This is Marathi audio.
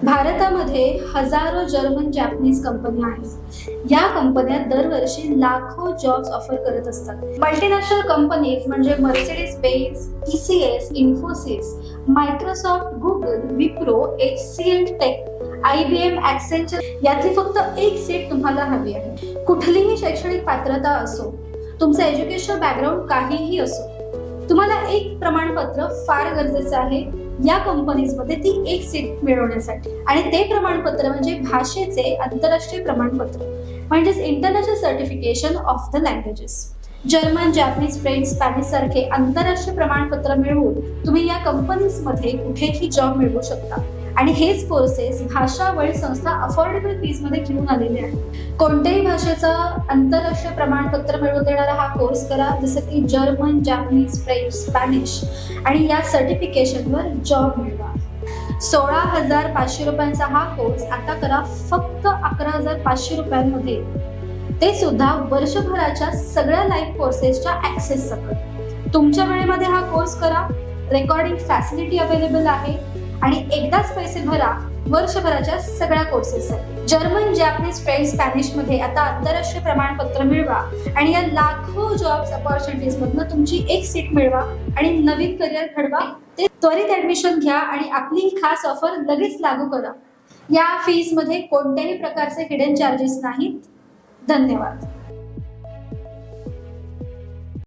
भारतामध्ये हजारो जर्मन जॅपनीज कंपन्या आहेत। या कंपन्या दरवर्षी लाखो जॉब्स ऑफर करत असतात। मल्टीनॅशनल कंपनीज म्हणजे Mercedes Benz, TCS, Infosys, Microsoft, Google, Wipro, HCL tech, IBM, Accenture यातली फक्त एक सीट तुम्हाला हवी आहे। कुठलीही शैक्षणिक पात्रता असो, तुमचं एज्युकेशन बॅकग्राऊंड काहीही असो, तुम्हाला एक प्रमाणपत्र फार गरजेचं आहे या कंपनीजमध्ये ती एक सीट मिळवण्यासाठी। आणि ते प्रमाणपत्र म्हणजे भाषेचे आंतरराष्ट्रीय प्रमाणपत्र, म्हणजेच international certification of the languages. German, Japanese, French, Spanish सारखे आंतरराष्ट्रीय प्रमाणपत्र मिळवून तुम्ही या कंपनीजमध्ये कुठेही जॉब मिळवू शकता। आणि हेच कोर्सेस भाषा वळी संस्था अफोर्डेबल फीज मध्ये घेऊन आलेले आहेत। कोणत्याही भाषेचा आंतरराष्ट्रीय प्रमाणपत्र मिळवून देणारा हा कोर्स करा, जसं की जर्मन, जॅपनीज, फ्रेंच, स्पॅनिश, आणि या सर्टिफिकेशनवर जॉब मिळवा। 16,500 रुपयांचा हा कोर्स आता करा फक्त 11,500 रुपयांमध्ये, ते सुद्धा वर्षभराच्या सगळ्या लाईव्ह कोर्सेसच्या ऍक्सेस सकट। तुमच्या वेळेमध्ये हा कोर्स करा, रेकॉर्डिंग फॅसिलिटी अवेलेबल आहे आणि एकदाच पैसे भरा वर्षभराच्या सगळ्या कोर्सेससाठी। जर्मन, जॅपनीज, फ्रेंच, स्पॅनिश मध्ये आता आंतरराष्ट्रीय प्रमाणपत्र मिळवा आणि या लाखो जॉब्स अपॉर्च्युनिटीज मधनं तुमची एक सीट मिळवा आणि नवीन करिअर घडवा। ते त्वरित ऍडमिशन घ्या आणि आपली ही खास ऑफर लगेच लागू करा। या फीज मध्ये कोणत्याही प्रकारचे हिडन चार्जेस नाहीत। धन्यवाद।